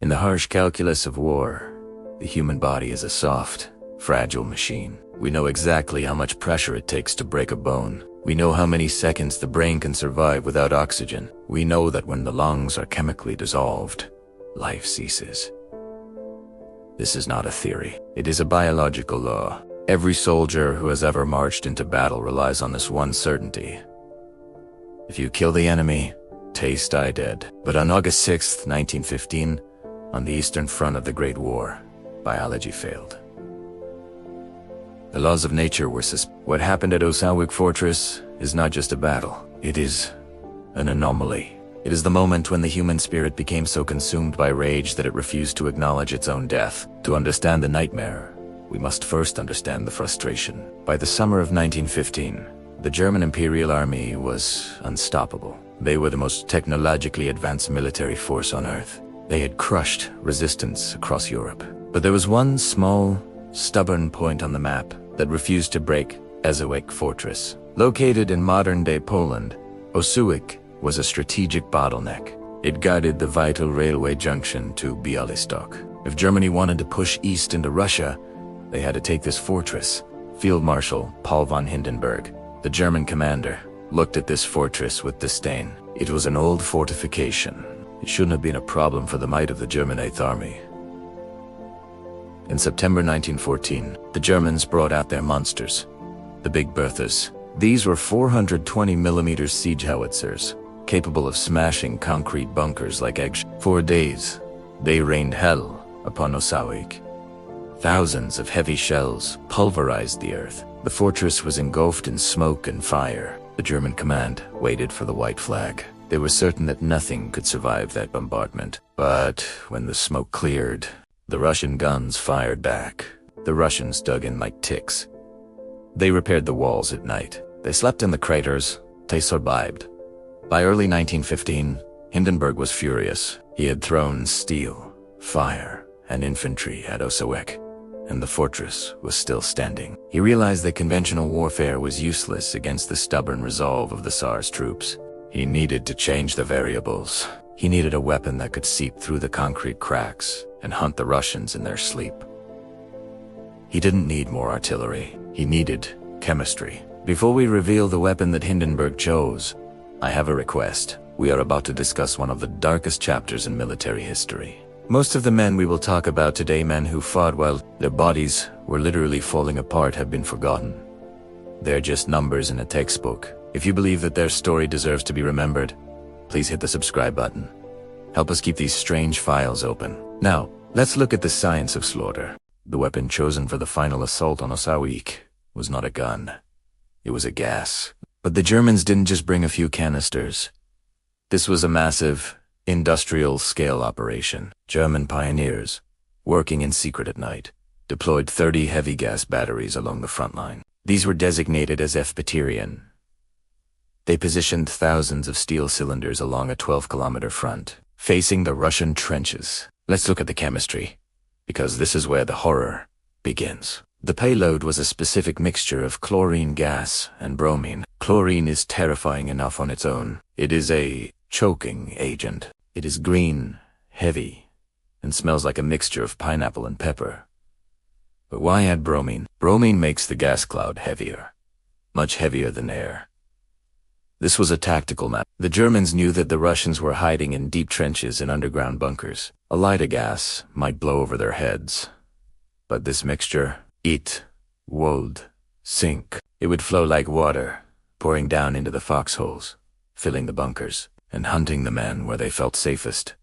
In the harsh calculus of war, the human body is a soft, fragile machine. We know exactly how much pressure it takes to break a bone. We know how many seconds the brain can survive without oxygen. We know that when the lungs are chemically dissolved, life ceases. This is not a theory. It is a biological law. Every soldier who has ever marched into battle relies on this one certainty. If you kill the enemy, taste I dead. But on August 6, 1915, on the Eastern Front of the Great War, biology failed. The laws of nature were What happened at Osowiec Fortress is not just a battle. It is an anomaly. It is the moment when the human spirit became so consumed by rage that it refused to acknowledge its own death. To understand the nightmare, we must first understand the frustration. By the summer of 1915, the German Imperial Army was unstoppable. They were the most technologically advanced military force on Earth. They had crushed resistance across Europe. But there was one small, stubborn point on the map that refused to break: Osowiec Fortress. Located in modern-day Poland, Osowiec was a strategic bottleneck. It guarded the vital railway junction to Białystok. If Germany wanted to push east into Russia, they had to take this fortress. Field Marshal Paul von Hindenburg, the German commander, looked at this fortress with disdain. It was an old fortification. It shouldn't have been a problem for the might of the German Eighth Army. In September 1914, the Germans brought out their monsters, the Big Berthas. These were 420mm siege howitzers, capable of smashing concrete bunkers like eggs. For days, they rained hell upon Osowiec. Thousands of heavy shells pulverized the earth. The fortress was engulfed in smoke and fire. The German command waited for the white flag. They were certain that nothing could survive that bombardment. But when the smoke cleared, the Russian guns fired back. The Russians dug in like ticks. They repaired the walls at night. They slept in the craters. They survived. By early 1915, Hindenburg was furious. He had thrown steel, fire, and infantry at Osowiec, and the fortress was still standing. He realized that conventional warfare was useless against the stubborn resolve of the Tsar's troops. He needed to change the variables. He needed a weapon that could seep through the concrete cracks and hunt the Russians in their sleep. He didn't need more artillery. He needed chemistry. Before we reveal the weapon that Hindenburg chose, I have a request. We are about to discuss one of the darkest chapters in military history. Most of the men we will talk about today, men who fought while their bodies were literally falling apart, have been forgotten. They're just numbers in a textbook. If you believe that their story deserves to be remembered, please hit the subscribe button. Help us keep these strange files open. Now, let's look at the science of slaughter. The weapon chosen for the final assault on Osowiec was not a gun. It was a gas. But the Germans didn't just bring a few canisters. This was a massive, industrial-scale operation. German pioneers, working in secret at night, deployed 30 heavy gas batteries along the front line. These were designated as F-Battalion. They positioned thousands of steel cylinders along a 12-kilometer front, facing the Russian trenches. Let's look at the chemistry, because this is where the horror begins. The payload was a specific mixture of chlorine gas and bromine. Chlorine is terrifying enough on its own. It is a choking agent. It is green, heavy, and smells like a mixture of pineapple and pepper. But why add bromine? Bromine makes the gas cloud heavier, much heavier than air. This was a tactical map. The Germans knew that the Russians were hiding in deep trenches and underground bunkers. A lighter gas might blow over their heads. But this mixture, it would sink. It would flow like water, pouring down into the foxholes, filling the bunkers, and hunting the men where they felt safest.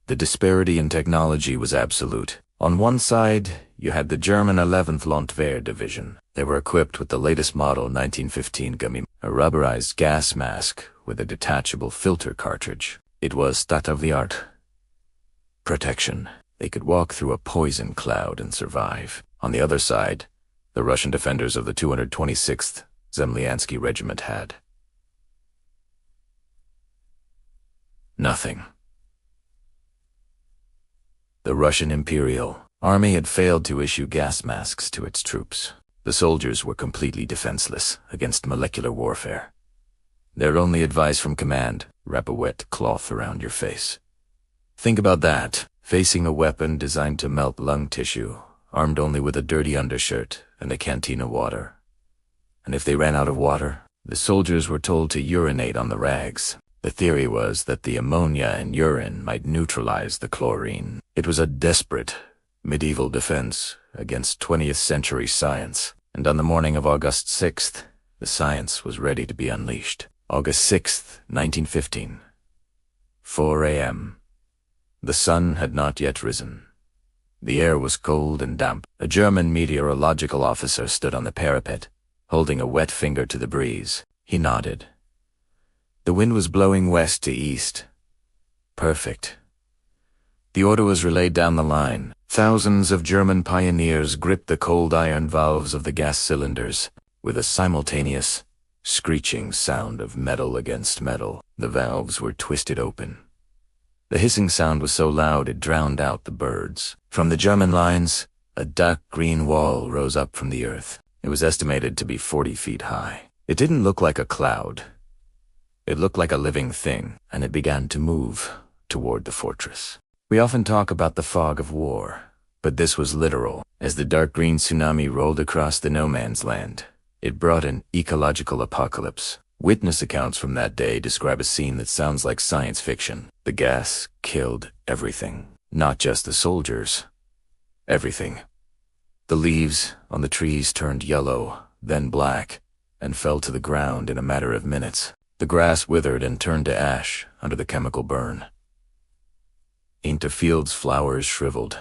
The disparity in technology was absolute. On one side, you had the German 11th Landwehr Division. They were equipped with the latest model 1915 Gummy, a rubberized gas mask with a detachable filter cartridge. It was state-of-the-art protection. They could walk through a poison cloud and survive. On the other side, the Russian defenders of the 226th Zemlyansky Regiment had nothing. The Russian Imperial Army had failed to issue gas masks to its troops. The soldiers were completely defenseless against molecular warfare. Their only advice from command: wrap a wet cloth around your face. Think about that. facing a weapon designed to melt lung tissue, armed only with a dirty undershirt and a canteen of water. And if they ran out of water, the soldiers were told to urinate on the rags. The theory was that the ammonia in urine might neutralize the chlorine. It was a desperate, medieval defense against 20th century science. And on the morning of August 6th, the science was ready to be unleashed. August 6th, 1915. 4 a.m. The sun had not yet risen. The air was cold and damp. A German meteorological officer stood on the parapet, holding a wet finger to the breeze. He nodded. The wind was blowing west to east. Perfect. The order was relayed down the line. Thousands of German pioneers gripped the cold iron valves of the gas cylinders. With a simultaneous, screeching sound of metal against metal, the valves were twisted open. The hissing sound was so loud it drowned out the birds. From the German lines, a dark green wall rose up from the earth. It was estimated to be 40 feet high. It didn't look like a cloud. It looked like a living thing, and it began to move toward the fortress. We often talk about the fog of war, but this was literal. As the dark green tsunami rolled across the no man's land, it brought an ecological apocalypse. Witness accounts from that day describe a scene that sounds like science fiction. The gas killed everything, not just the soldiers. Everything. The leaves on the trees turned yellow, then black, and fell to the ground in a matter of minutes. The grass withered and turned to ash under the chemical burn. Into fields' flowers shriveled.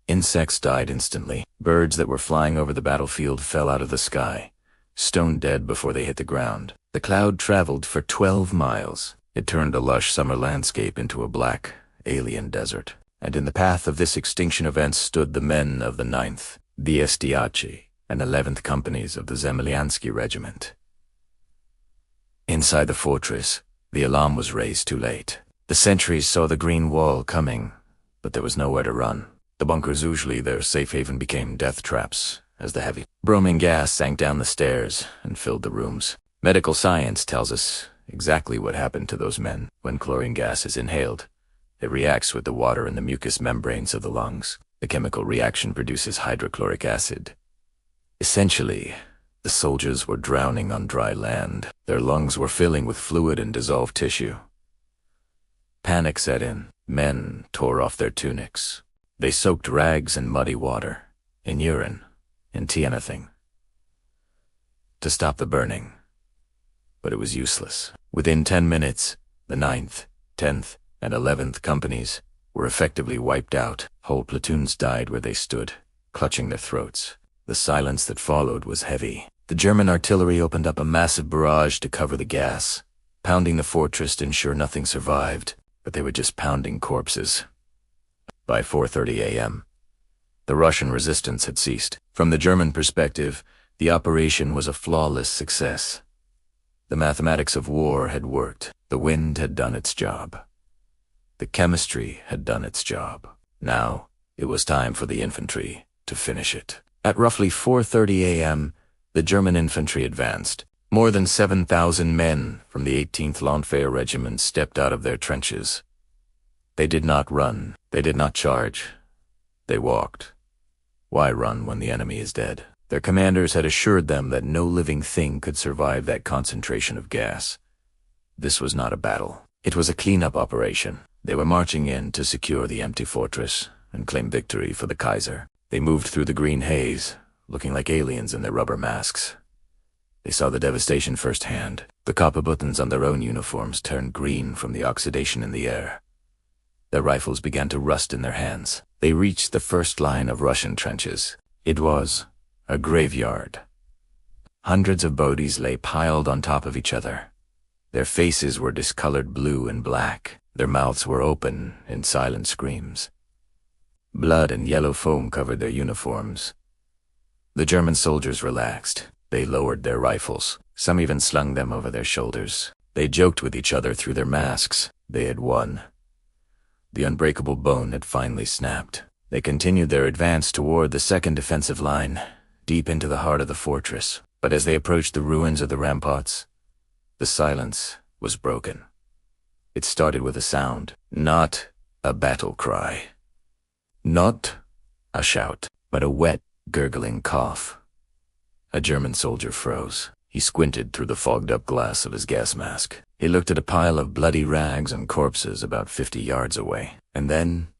Insects died instantly. Birds that were flying over the battlefield fell out of the sky, stone dead before they hit the ground. The cloud traveled for 12 miles. It turned a lush summer landscape into a black, alien desert. And in the path of this extinction event stood the men of the 9th, BSDAC, and 11th companies of the Zemlyansky Regiment. Inside the fortress, the alarm was raised too late. The sentries saw the green wall coming, but there was nowhere to run. The bunkers, usually their safe haven, became death traps as the heavy bromine gas sank down the stairs and filled the rooms. Medical science tells us exactly what happened to those men when chlorine gas is inhaled. It reacts with the water in the mucous membranes of the lungs. The chemical reaction produces hydrochloric acid. Essentially, the soldiers were drowning on dry land. Their lungs were filling with fluid and dissolved tissue. Panic set in. Men tore off their tunics. They soaked rags in muddy water, in urine, in tea, anything, to stop the burning. But it was useless. Within 10 minutes, the 9th, 10th, and 11th companies were effectively wiped out. Whole platoons died where they stood, clutching their throats. The silence that followed was heavy. The German artillery opened up a massive barrage to cover the gas, pounding the fortress to ensure nothing survived, but they were just pounding corpses. By 4:30 a.m., the Russian resistance had ceased. From the German perspective, the operation was a flawless success. The mathematics of war had worked. The wind had done its job. The chemistry had done its job. Now, it was time for the infantry to finish it. At roughly 4:30 a.m., the German infantry advanced. More than 7,000 men from the 18th Landwehr Regiment stepped out of their trenches. They did not run. They did not charge. They walked. Why run when the enemy is dead? Their commanders had assured them that no living thing could survive that concentration of gas. This was not a battle. It was a cleanup operation. They were marching in to secure the empty fortress and claim victory for the Kaiser. They moved through the green haze, looking like aliens in their rubber masks. They saw the devastation firsthand. The copper buttons on their own uniforms turned green from the oxidation in the air. Their rifles began to rust in their hands. They reached the first line of Russian trenches. It was a graveyard. Hundreds of bodies lay piled on top of each other. Their faces were discolored blue and black. Their mouths were open in silent screams. Blood and yellow foam covered their uniforms. The German soldiers relaxed. They lowered their rifles. Some even slung them over their shoulders. They joked with each other through their masks. They had won. The unbreakable bone had finally snapped. They continued their advance toward the second defensive line, deep into the heart of the fortress. But as they approached the ruins of the ramparts, the silence was broken. It started with a sound, not A battle cry. Not a shout, but a wet, gurgling cough. A German soldier froze. He squinted through the fogged-up glass of his gas mask. He looked at a pile of bloody rags and corpses about 50 yards away. And then,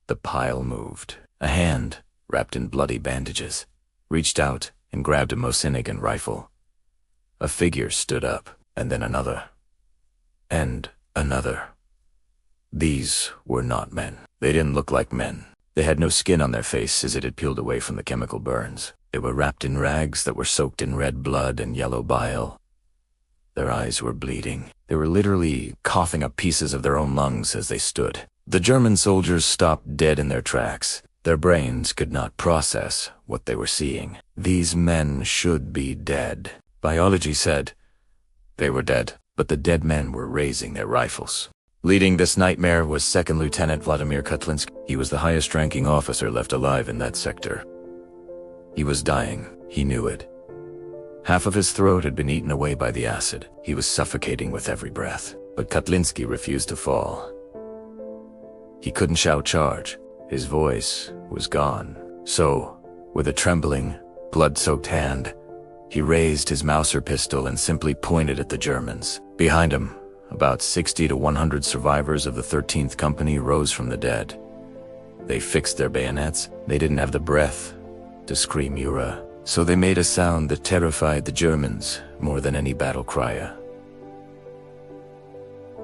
the pile moved. A hand, wrapped in bloody bandages, reached out and grabbed a Mosinnigan rifle. A figure stood up, and then another. And another. These were not men. They didn't look like men. They had no skin on their face as it had peeled away from the chemical burns. They were wrapped in rags that were soaked in red blood and yellow bile. Their eyes were bleeding. They were literally coughing up pieces of their own lungs as they stood. The German soldiers stopped dead in their tracks. Their brains could not process what they were seeing. These men should be dead. Biology said they were dead, but the dead men were raising their rifles. Leading this nightmare was 2nd Lieutenant Vladimir Kotlinski. He was the highest-ranking officer left alive in that sector. He was dying. He knew it. Half of his throat had been eaten away by the acid. He was suffocating with every breath. But Kotlinski refused to fall. He couldn't shout charge. His voice was gone. So, with a trembling, blood-soaked hand, he raised his Mauser pistol and simply pointed at the Germans. Behind him, about 60 to 100 survivors of the 13th Company rose from the dead. They fixed their bayonets. They didn't have the breath to scream Ura, so they made a sound that terrified the Germans more than any battle cry.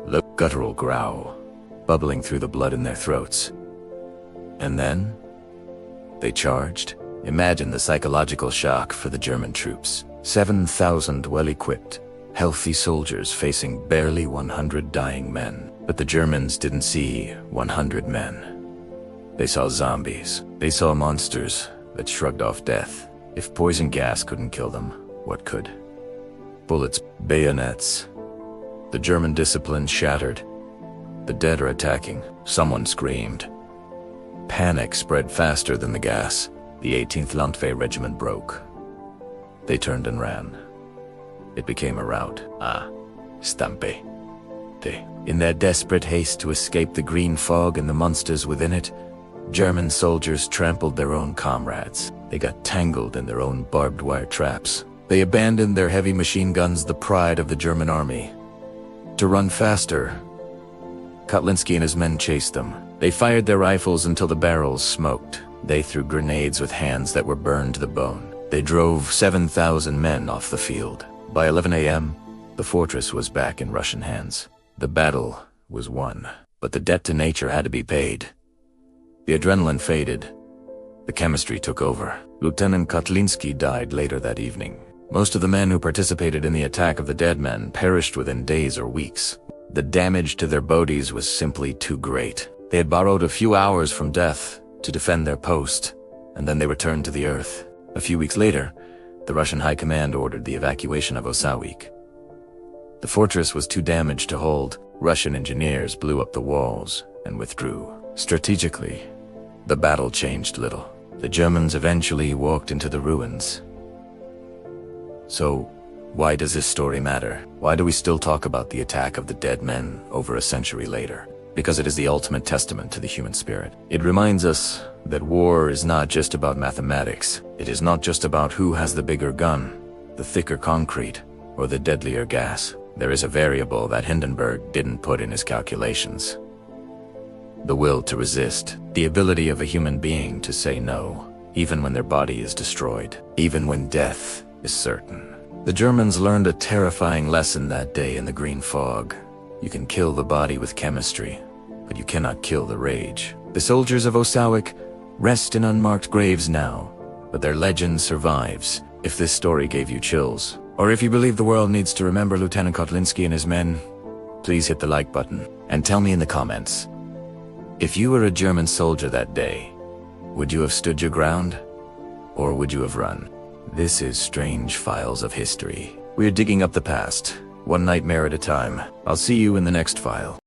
The guttural growl, bubbling through the blood in their throats. And then, they charged. Imagine the psychological shock for the German troops. 7,000 well-equipped, healthy soldiers facing barely 100 dying men. But the Germans didn't see 100 men. They saw zombies. They saw monsters that shrugged off death. If poison gas couldn't kill them, what could? Bullets, bayonets. The German discipline shattered. The dead are attacking. Someone screamed. Panic spread faster than the gas. The 18th Landwehr Regiment broke. They turned and ran. It became a rout. Stampe. In their desperate haste to escape the green fog and the monsters within it, German soldiers trampled their own comrades. They got tangled in their own barbed wire traps. They abandoned their heavy machine guns, the pride of the German army. To run faster, Kotlinski and his men chased them. They fired their rifles until the barrels smoked. They threw grenades with hands that were burned to the bone. They drove 7,000 men off the field. By 11 a.m., the fortress was back in Russian hands. The battle was won, but the debt to nature had to be paid. The adrenaline faded. The chemistry took over. Lieutenant Kotlinski died later that evening. Most of the men who participated in the attack of the dead men perished within days or weeks. The damage to their bodies was simply too great. They had borrowed a few hours from death to defend their post, and then they returned to the earth. A few weeks later, the Russian High Command ordered the evacuation of Osowiec. The fortress was too damaged to hold. Russian engineers blew up the walls and withdrew. Strategically, the battle changed little. The Germans eventually walked into the ruins. So, why does this story matter? Why do we still talk about the attack of the dead men over a century later? Because it is the ultimate testament to the human spirit. It reminds us that war is not just about mathematics. It is not just about who has the bigger gun, the thicker concrete, or the deadlier gas. There is a variable that Hindenburg didn't put in his calculations. The will to resist, the ability of a human being to say no, even when their body is destroyed, even when death is certain. The Germans learned a terrifying lesson that day in the green fog. You can kill the body with chemistry, but you cannot kill the rage. The soldiers of Osowiec rest in unmarked graves now, but their legend survives. If this story gave you chills, or if you believe the world needs to remember Lieutenant Kotlinski and his men, please hit the like button and tell me in the comments. If you were a German soldier that day, would you have stood your ground? Or would you have run? This is Strange Files of History. We're digging up the past, one nightmare at a time. I'll see you in the next file.